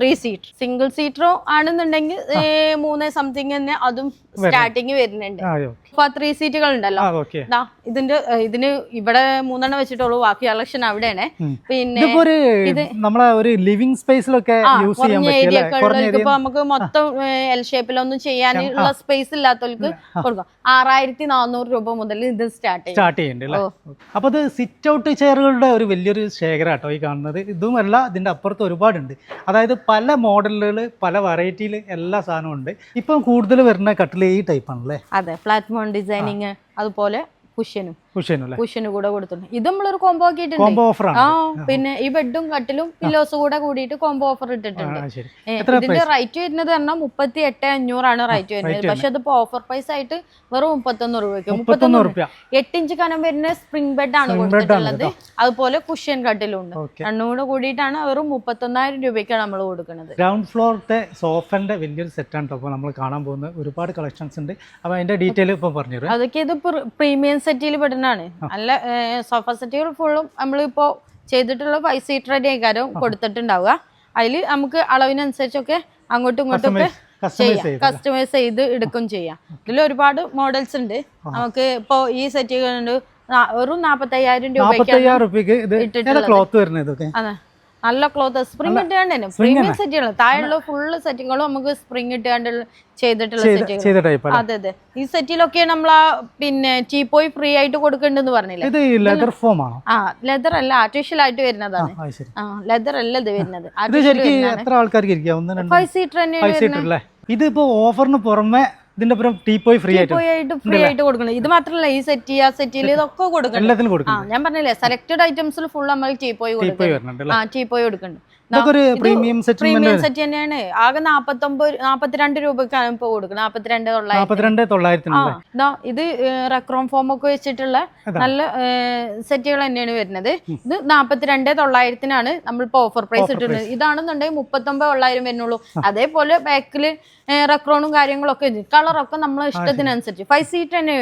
3 സീറ്റർ സിംഗിൾ സീറ്ററോ ആണെന്നുണ്ടെങ്കിൽ 3 സംതിങ് തന്നെ അതും സ്റ്റാർട്ടിങ് വരുന്നുണ്ട്. ഇപ്പൊ 3 സീറ്റുകൾ ഉണ്ടല്ലോ, ഇതിന് ഇവിടെ 3 വെച്ചിട്ടുള്ളൂ, ബാക്കി കളക്ഷൻ അവിടെയാണ്. പിന്നെ ഇത് നമ്മളെ ഒരു ലിവിംഗ് സ്പേസിലൊക്കെ യൂസ് ചെയ്യാൻ പറ്റിയ ഇപ്പൊ നമുക്ക് മൊത്തം എൽ ഷേപ്പിലൊന്നും ചെയ്യാനുള്ള സ്പേസ് ഇല്ലാത്തവർക്ക് കൊടുക്കാം. 6400 രൂപ മുതൽ ഇത് സ്റ്റാർട്ട് ചെയ്യുന്നുണ്ട്. അപ്പൊ അത് സിറ്റ് ഔട്ട് ചെയറുകളുടെ ഒരു വലിയൊരു ശേഖരാട്ടോ ഈ കാണുന്നത്. ഇതുമല്ല, ഇതിന്റെ അപ്പുറത്ത് ഒരുപാടുണ്ട്. അതായത് പല മോഡലുകൾ, പല വെറൈറ്റിയിൽ എല്ലാ സാധനവും ഉണ്ട്. ഇപ്പം കൂടുതൽ വരുന്ന കട്ടിൽ ഈ ടൈപ്പ് ആണല്ലേ? അതെ, പ്ലാറ്റ്ഫോം ഡിസൈനിങ്, അതുപോലെ കുഷ്യനും കൂടെ കൊടുത്തിട്ടുണ്ട്. ഇത് നമ്മളൊരു കോംബോ ആക്കിയിട്ടുണ്ട്. പിന്നെ ഈ ബെഡും കട്ടിലും പില്ലോസ് കൂടെ കൂടിയിട്ട് കോംബോ ഓഫർ ഇട്ടിട്ടുണ്ട്. ഇതിന്റെ റേറ്റ് വരുന്നത് പറഞ്ഞാൽ 38,500 ആണ് റേറ്റ് വരുന്നത്. പക്ഷെ അതിപ്പോ ഓഫർ പ്രൈസ് ആയിട്ട് വെറും 31 രൂപയ്ക്ക് 31 രൂപ. 8 ഇഞ്ച് കനം വരുന്ന സ്പ്രിംഗ് ബെഡ് ആണ് കൊടുത്തിട്ടുള്ളത്. അതുപോലെ കുഷ്യൻ കട്ടിലും ഉണ്ട്. രണ്ടും കൂടെ കൂടിയിട്ടാണ് വെറും 31,000 രൂപയ്ക്കാണ് നമ്മൾ കൊടുക്കുന്നത്. ഗ്രൗണ്ട് ഫ്ലോറിന്റെ സോഫന്റെ വലിയൊരു സെറ്റ് ആണ് ഇപ്പോൾ നമ്മൾ കാണാൻ പോകുന്നത്. ഒരുപാട് കളക്ഷൻസ് ഉണ്ട്. അപ്പൊ അതിന്റെ ഡീറ്റെയിൽ ഇപ്പൊ പറഞ്ഞു. അതൊക്കെ ഇത് പ്രീമിയം സെറ്റിൽ പെടുന്നതാണ്. നല്ല സോഫ സെറ്റുകൾ ഫുള്ളും നമ്മളിപ്പോ ചെയ്തിട്ടുള്ള 5 സീറ്റർ ആയിക്കാരും കൊടുത്തിട്ടുണ്ടാവുക. അതിൽ നമുക്ക് അളവിനനുസരിച്ചൊക്കെ അങ്ങോട്ടും ഇങ്ങോട്ടും ഒക്കെ കസ്റ്റമൈസ് ചെയ്ത് എടുക്കും ചെയ്യാം. ഇതിൽ ഒരുപാട് മോഡൽസ് ഉണ്ട്. നമുക്ക് ഇപ്പോ ഈ സെറ്റുകളുണ്ട് വെറും 45,000 രൂപയ്ക്ക് ഇട്ടിട്ടുള്ളത്. അതെ, നല്ല ക്ലോത്ത് സ്പ്രിംഗ് ഇട്ടുകൊണ്ട് പ്രീമിയം സെറ്റുകൾ. താഴെയുള്ള ഫുള്ള് സെറ്റുകളും നമുക്ക് സ്പ്രിംഗ് ഇട്ടുകൊണ്ട് ചെയ്തിട്ടുള്ള സെറ്റുകൾ. അതെ അതെ, ഈ സെറ്റിലൊക്കെ നമ്മളാ പിന്നെ ടീപ്പോയി ഫ്രീ ആയിട്ട് കൊടുക്കണ്ടെന്ന് പറഞ്ഞില്ലേ? ലെതർ അല്ല, ആർട്ടിഫിഷ്യൽ ആയിട്ട് വരുന്നതാണ്. ലെതർ അല്ല ഇത് വരുന്നത്. 5 സീറ്റർ തന്നെയാണ്. ഇതിപ്പോ ഓഫറിന് പുറമെ ഇതിന്റെ ടീപ്പോയി ഫ്രീ ആയിട്ട് കൊടുക്കണം. ഇത് മാത്രമല്ല, ഈ സെറ്റ് ആ സെറ്റിൽ ഇതൊക്കെ കൊടുക്കണം. ഞാൻ പറഞ്ഞില്ലേ, സെലക്ടഡ് ഐറ്റംസിൽ ഫുൾ നമ്മൾ ടീപ്പോയി കൊടുക്കുന്നുണ്ട്. പ്രീമിയം സെറ്റ് തന്നെയാണ്. ആകെ 42 രൂപക്കാണ് ഇപ്പൊ കൊടുക്കുന്നത്. 42,900. ഇത് റെക്രോം ഫോം ഒക്കെ വെച്ചിട്ടുള്ള നല്ല സെറ്റുകൾ തന്നെയാണ് വരുന്നത്. ഇത് 42,900 നമ്മളിപ്പോ ഓഫർ പ്രൈസ് ഇട്ടിട്ടുണ്ട്. ഇതാണെന്നുണ്ടെങ്കിൽ 39,900 വരുന്നുള്ളൂ. അതേപോലെ ബാക്കില് റെക്രോണും കാര്യങ്ങളൊക്കെ കളറൊക്കെ നമ്മളെ ഇഷ്ടത്തിനനുസരിച്ച് 5 സീറ്റ് തന്നെ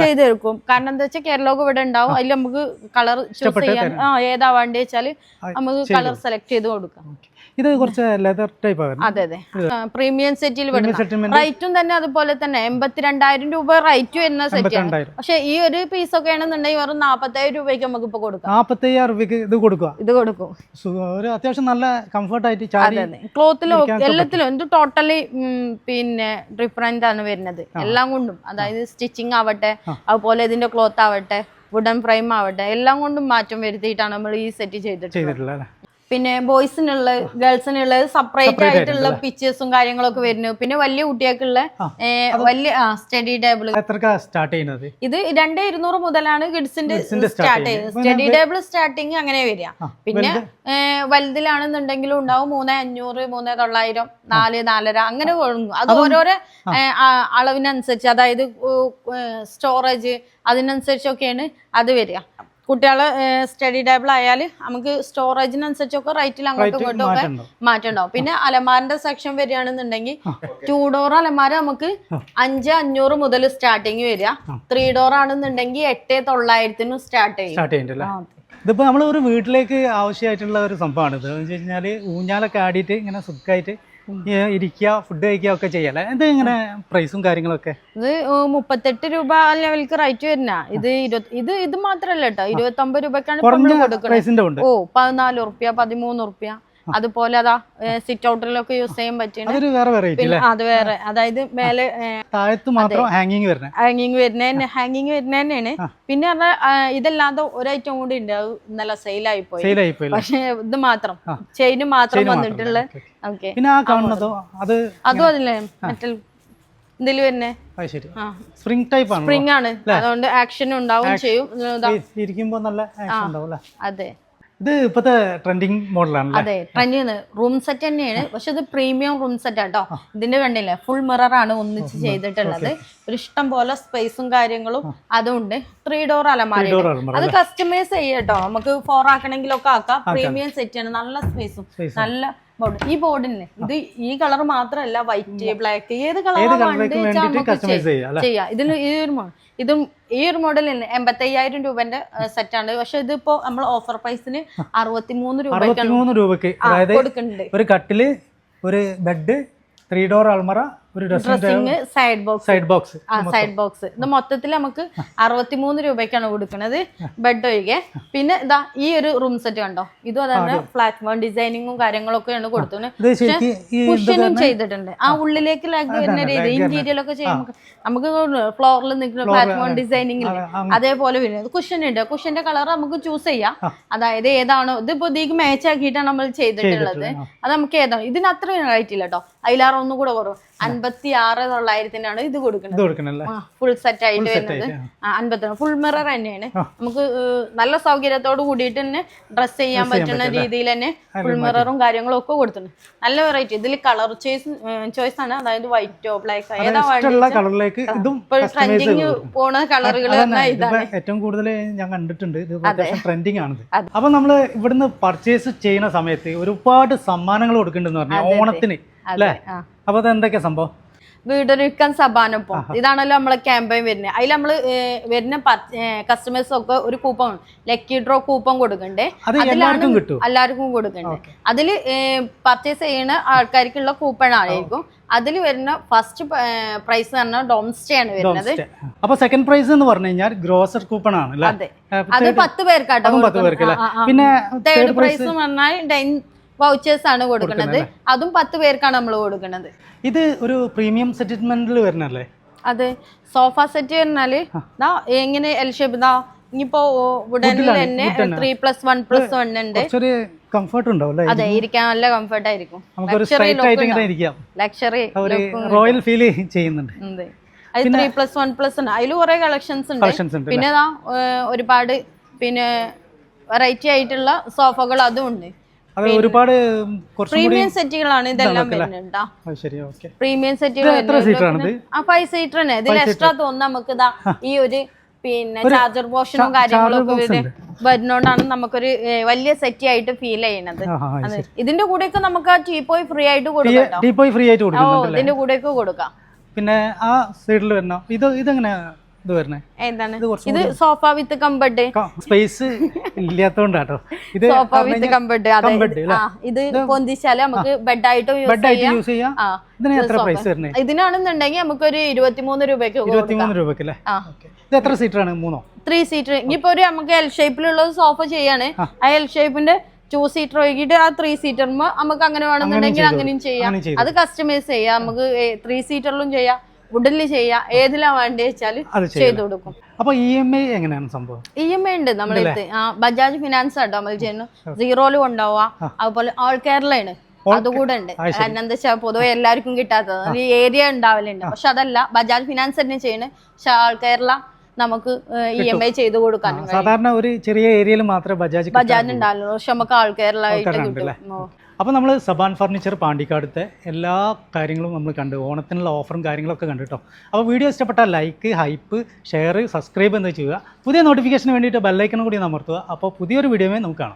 ചെയ്തെടുക്കും. കാരണം എന്താ വെച്ചാൽ കേരളോക്ക് ഇവിടെ ഉണ്ടാവും. അതിൽ നമുക്ക് കളർ ചൂസ് ചെയ്യാൻ ഏതാ വേണ്ടി വെച്ചാൽ നമുക്ക് കളർ സെലക്ട് ചെയ്ത് കൊടുക്കാം. ഇത് കുറച്ച് ലെതർ ടൈപ്പ് ആണ്. അതെ അതെ, പ്രീമിയം സെറ്റിൽ റേറ്റും തന്നെ അതുപോലെ തന്നെ 82,000 രൂപ റേറ്റ് വരുന്ന സെറ്റാണ്. പക്ഷെ ഈ ഒരു പീസ് ഒക്കെ ആണെന്നുണ്ടെങ്കിൽ വെറും 45,000 രൂപയ്ക്ക് നമുക്ക് ഇപ്പൊ കൊടുക്കാം. 45,000 രൂപയ്ക്ക് ഇത് കൊടുക്കും. ഒരു അത്യാവശ്യം നല്ല കംഫർട്ട് ആയിട്ട് ക്ലോത്തിലോ എല്ലാത്തിലും ഇത് ടോട്ടലി പിന്നെ ഡിഫറെന്റ് ആണ് വരുന്നത് എല്ലാം കൊണ്ടും. അതായത് സ്റ്റിച്ചിങ് ആവട്ടെ, അതുപോലെ ഇതിന്റെ ക്ലോത്ത് ആവട്ടെ, വുഡൻ ഫ്രെയിം ആവട്ടെ, എല്ലാം കൊണ്ടും മാറ്റം വരുത്തിയിട്ടാണ് നമ്മൾ ഈ സെറ്റ് ചെയ്തിട്ടുള്ളത്. പിന്നെ ബോയ്സിനുള്ള ഗേൾസിനുള്ള സെപ്പറേറ്റ് ആയിട്ടുള്ള പിക്ചേഴ്സും കാര്യങ്ങളൊക്കെ വരുന്നു. പിന്നെ വലിയ കുട്ടികൾക്കുള്ള വലിയ സ്റ്റഡി ടേബിൾ ഇത് 2,200 മുതലാണ് കിഡ്സിന്റെ സ്റ്റാർട്ട് ചെയ്യുന്നത്. സ്റ്റഡി ടേബിൾ സ്റ്റാർട്ടിങ് അങ്ങനെ വരിക. പിന്നെ വലുതിലാണെന്നുണ്ടെങ്കിലും ഉണ്ടാവും 3,500, 3,900, 4,400 അങ്ങനെ കൊടുക്കും. അത് ഓരോരോ അളവിനനുസരിച്ച്, അതായത് സ്റ്റോറേജ് അതിനനുസരിച്ചൊക്കെയാണ് അത് വരിക. കുട്ടികളെ സ്റ്റഡി ടേബിൾ ആയാൽ നമുക്ക് സ്റ്റോറേജിനനുസരിച്ചൊക്കെ റേറ്റിൽ അങ്ങോട്ടും ഇങ്ങോട്ടും ഒക്കെ മാറ്റം ഉണ്ടാവും. പിന്നെ അലമാരിന്റെ സെക്ഷൻ വരികയാണെന്നുണ്ടെങ്കിൽ 2 ഡോർ അലമാര നമുക്ക് 5,500 മുതൽ സ്റ്റാർട്ടിങ് വരിക. 3 ഡോർ ആണെന്നുണ്ടെങ്കിൽ 8,900 സ്റ്റാർട്ട് ചെയ്യും. ഇതിപ്പോ നമ്മൾ ഒരു വീട്ടിലേക്ക് ആവശ്യമായിട്ടുള്ള ഒരു സംഭവമാണ്. ഇത് വെച്ച് കഴിഞ്ഞാല് ഊഞ്ഞാലൊക്കെ ആടിയിട്ട് ഇങ്ങനെ സുഖമായിട്ട് ഇരിക്കുക, ഫുഡ് കഴിക്കുക ഒക്കെ ചെയ്യാല്ലേ. ഇത് ഇങ്ങനെ പ്രൈസും കാര്യങ്ങളൊക്കെ ഇത് 38 രൂപ ലെവലിക്ക് റേറ്റ് വരുന്ന. ഇത് മാത്രല്ല കേട്ടോ, 29 രൂപക്കാണ് കൊടുക്കുന്നത്. 14 റുപ്യ, 13 റുപ്യ. അതുപോലെ അതാ സിറ്റ് ഔട്ടിലൊക്കെ യൂസ് ചെയ്യാൻ പറ്റും. അത് വേറെ, അതായത് മേലെ ഹാങ്ങിങ് വരുന്ന തന്നെയാണ്. പിന്നെ പറഞ്ഞാൽ ഇതല്ലാതെ ഒരു ഐറ്റം കൂടി ഉണ്ട്, അത് ഇന്നലെ സെയിലായി പോയി. പക്ഷെ ഇത് മാത്രം ചെയിന് മാത്രം വന്നിട്ടുള്ള. ഓക്കെ, അതും അതില്ലേ മെറ്റൽ ഇതിൽ വരുന്നേ സ്പ്രിംഗ് ആണ്. അതുകൊണ്ട് ആക്ഷൻ ഉണ്ടാവും ചെയ്യും. നല്ല. അതെ, ഇത് ഇപ്പോഴത്തെ ട്രെൻഡിങ് മോഡലാണല്ലേ? അതെ, ട്രെൻഡിങ് റൂം സെറ്റ് തന്നെയാണ്. പക്ഷെ ഇത് പ്രീമിയം റൂം സെറ്റ് ആട്ടോ. ഇതിന്റെ കണ്ടില്ലേ, ഫുൾ മിറർ ആണ് ഒന്നിച്ച് ചെയ്തിട്ടുള്ളത്. ഒരു ഇഷ്ടം പോലെ സ്പേസും കാര്യങ്ങളും അതുണ്ട്. 3 ഡോർ അലമാര, അത് കസ്റ്റമൈസ് ചെയ്യട്ടോ. നമുക്ക് 4 ആക്കണമെങ്കിലൊക്കെ ആക്കാം. പ്രീമിയം സെറ്റ് ആണ്, നല്ല സ്പേസും നല്ല ബോർഡ്. ഈ ബോർഡിന് ഇത് ഈ കളർ മാത്രമല്ല, വൈറ്റ്, ബ്ലാക്ക്, ഏത് കളറാണ് ചെയ്യാം. ഇതിന് ഇതും ഈ ഒരു മോഡൽ 85,000 രൂപന്റെ സെറ്റാണ്. പക്ഷെ ഇതിപ്പോ നമ്മൾ ഓഫർ പ്രൈസിന് 63 രൂപയ്ക്ക് കൊടുക്കുന്നുണ്ട്. ഒരു കട്ടില്, ഒരു ബെഡ്, 3 ഡോർ അൾമറ, ഒരു ഡ്രസ്സിംഗ്, സൈഡ് ബോക്സ്. ഇത് മൊത്തത്തിൽ നമുക്ക് 63 രൂപയ്ക്കാണ് കൊടുക്കുന്നത്, ബെഡ് ഒഴികെ. പിന്നെ ഇതാ ഈ ഒരു റൂം സെറ്റ് കണ്ടോ, ഇതും അതാണ് ഫ്ലാറ്റ് ഡിസൈനിങ്ങും കാര്യങ്ങളൊക്കെയാണ് കൊടുത്തത്. കുഷനും ചെയ്തിട്ടുണ്ട്. ആ ഉള്ളിലേക്ക് വരുന്ന രീതി ഇന്റീരിയർ ഒക്കെ ചെയ്യുമ്പോൾ നമുക്ക് ഫ്ലോറിൽ നിൽക്കുന്ന പ്ലാറ്റ്ഫോം ഡിസൈനിങ് അതേപോലെ വരുന്നത്. കുഷൻ ഉണ്ട്, കുഷന്റെ കളർ നമുക്ക് ചൂസ് ചെയ്യാം. അതായത് ഏതാണോ ഇതിപ്പോ ഇതിക്ക് മാച്ച് ആക്കിയിട്ടാണ് നമ്മൾ ചെയ്തിട്ടുള്ളത്. അത് നമുക്ക് ഏതാണോ, ഇതിന് അത്രയും റേറ്റ് ഇല്ല കേട്ടോ, അതിലാറ് ഒന്നും കൂടെ കുറവ്. 56,900 ഇത് കൊടുക്കുന്നത്. ഫുൾ സെറ്റ് ആയിട്ട് വരുന്നത് 50. ഫുൾ മിറർ തന്നെയാണ്. നമുക്ക് നല്ല സൗകര്യത്തോട് കൂടിയിട്ട് തന്നെ ഡ്രസ് ചെയ്യാൻ പറ്റുന്ന രീതിയിൽ തന്നെ ഫുൾ മിററും കാര്യങ്ങളും ഒക്കെ കൊടുത്തിട്ടുണ്ട്. നല്ല വെറൈറ്റി. ഇതിൽ കളർ ചോയ്സ് ആണ്, അതായത് വൈറ്റോ ബ്ലാക്കോ ഏതാ ട്രെൻഡിങ് പോണ കളറുകൾ ഇതാണ് ഏറ്റവും കൂടുതൽ ഞാൻ കണ്ടിട്ടുണ്ട്. ട്രെൻഡിങ് ആണ്. അപ്പൊ നമ്മള് ഇവിടുന്ന് പർച്ചേസ് ചെയ്യുന്ന സമയത്ത് ഒരുപാട് സമ്മാനങ്ങൾ കൊടുക്കുന്നുണ്ടെന്ന് പറഞ്ഞു ഓണത്തിന് അല്ലേ? അപ്പൊ അത് എന്തൊക്കെയാ സംഭവം? വീടൊരുക്കാൻ സഭാനൊപ്പം ഇതാണല്ലോ നമ്മളെ ക്യാമ്പയിൻ വരുന്നത്. അതിൽ നമ്മള് വരുന്ന കസ്റ്റമേഴ്സ് ഒക്കെ ഒരു കൂപ്പൺ, ലക്കി ഡ്രോ കൂപ്പൺ കൊടുക്കണ്ടേ, എല്ലാവർക്കും കൊടുക്കണ്ടേ. അതിൽ പർച്ചേസ് ചെയ്യുന്ന ആൾക്കാർക്കുള്ള കൂപ്പൺ ആയിരിക്കും. അതിൽ വരുന്ന ഫസ്റ്റ് പ്രൈസ് പറഞ്ഞാൽ ഡോം സ്റ്റേ ആണ് വരുന്നത്. അപ്പൊ സെക്കൻഡ് പ്രൈസ് എന്ന് പറഞ്ഞു കഴിഞ്ഞാൽ ഗ്രോസർ കൂപ്പൺ ആണ്. അതെ, അത് 10 പേർക്കാട്ടോ. പിന്നെ തേർഡ് പ്രൈസ് പറഞ്ഞാൽ വൗച്ചേഴ്സ് ആണ് കൊടുക്കുന്നത്. അതും 10 പേർക്കാണ് നമ്മൾ കൊടുക്കുന്നത്. ഇത് ഒരു പ്രീമിയം സെറ്റിൽമെന്റിൽ വരുന്നല്ലേ? അതെ, സോഫ സെറ്റ് പറഞ്ഞാല് എങ്ങനെ എൽ ഷേപ്പ് ഇതാ. ഇനിയിപ്പോ വുഡനിൽ തന്നെ 3+1+1 ഉണ്ട്. കംഫർട്ട് ഉണ്ടാവും. അതെ, ഇരിക്കാൻ നല്ല കംഫർട്ട് ആയിരിക്കും. ലക്ഷറി റോയൽ ഫീൽ ചെയ്യുന്നുണ്ട്. അത് 3+1+1 അതിൽ കുറെ കളക്ഷൻസ് ഉണ്ട്. പിന്നെ ഒരുപാട് പിന്നെ വെറൈറ്റി ആയിട്ടുള്ള സോഫകൾ അതും ഉണ്ട്. ഒരുപാട് പ്രീമിയം സെറ്റുകളാണ് ഇതെല്ലാം വരുന്നുണ്ട്. പ്രീമിയം സെറ്റുകൾ 5 സീറ്റർ തന്നെ. ഇതിൽ എക്സ്ട്രാ തോന്നുന്നു നമുക്ക് ഇതാ ഈ ഒരു പിന്നെ ചാർജർ പോർഷനും കാര്യങ്ങളും ഒക്കെ വരുന്നോണ്ടാണ് നമുക്കൊരു വലിയ സെറ്റ് ആയിട്ട് ഫീൽ ചെയ്യുന്നത്. ഇതിന്റെ കൂടെയൊക്കെ നമുക്ക് ആ ടീപ്പോയ് ഫ്രീ ആയിട്ട് കൊടുക്കാം. ഇതിന്റെ കൂടെയൊക്കെ കൊടുക്കാം. പിന്നെ ആ സൈഡിൽ വരുന്ന ഇതെങ്ങനെ ഇത് സോഫ വിത്ത് കംബർട്ട്. സ്പേസ് ഇല്ലാത്തോണ്ടാട്ടോ ഇത് സോഫ വിത്ത് കംബർട്ട്. ഇത് പൊന്തിച്ചാല് നമുക്ക് ബെഡായിട്ട് യൂസ് ചെയ്യാം. ഇതിനാണെന്നുണ്ടെങ്കിൽ നമുക്കൊരു 23 രൂപയ്ക്ക്. 23 രൂപയ്ക്ക് അല്ലേ? ഇത് എത്ര സീറ്റർ ആണ്? 3 സീറ്റർ. ഇനിയിപ്പോ ഒരു നമുക്ക് എൽ ഷേപ്പിലുള്ള സോഫ ചെയ്യാണ്. ആ എൽ ഷേപ്പിന്റെ 2 സീറ്റർ ഒഴുകിയിട്ട് ആ 3 സീറ്ററിന് നമുക്ക് അങ്ങനെ വേണമെന്നുണ്ടെങ്കിൽ അങ്ങനെയും ചെയ്യാം. അത് കസ്റ്റമൈസ് ചെയ്യാം. നമുക്ക് 3 സീറ്ററിലും ചെയ്യാം, വുഡിൽ ചെയ്യാം, ഏതിലാ വേണ്ടി വെച്ചാൽ ചെയ്തു കൊടുക്കും. അപ്പൊ EMI എങ്ങനെയാണ് സംഭവം? EMI ഉണ്ട് നമ്മളടുത്ത്. ബജാജ് ഫിനാൻസ് ആട്ടോ നമ്മൾ ചെയ്യുന്നു. 0-ൽ കൊണ്ടുപോവാ. അതുപോലെ ഓൾ കേരളയാണ്, അതുകൂടെ ഉണ്ട്. കാരണം എന്താ വെച്ചാൽ പൊതുവെ എല്ലാവർക്കും കിട്ടാത്തത് ഈ ഏരിയ ഉണ്ടാവലുണ്ട്. പക്ഷെ അതല്ല, ബജാജ് ഫിനാൻസ് തന്നെ ചെയ്യണ്. പക്ഷെ ആൾ കേരള നമുക്ക് EMI ചെയ്ത് കൊടുക്കാൻ സാധാരണ ഒരു ചെറിയ ഏരിയയിൽ മാത്രമേ ബജാജ് ഉണ്ടാവുള്ളൂ. പക്ഷെ നമുക്ക് ആൾ കേരളായിട്ട് കിട്ടും. അപ്പോൾ നമ്മൾ സബാൻ ഫർണിച്ചർ പാണ്ടിക്കാടുത്തെ എല്ലാ കാര്യങ്ങളും നമ്മൾ കണ്ടു. ഓണത്തിനുള്ള ഓഫറും കാര്യങ്ങളൊക്കെ കണ്ടു കേട്ടോ. അപ്പോൾ വീഡിയോ ഇഷ്ടപ്പെട്ടാൽ ലൈക്ക്, ഹൈപ്പ്, ഷെയർ, സബ്സ്ക്രൈബ് എന്ന് ചെയ്യുക. പുതിയ നോട്ടിഫിക്കേഷന് വേണ്ടിയിട്ട് ബെല്ലൈക്കനും കൂടി അമർത്തുക. അപ്പോൾ പുതിയൊരു വീഡിയോയിൽ നമുക്ക് കാണാം.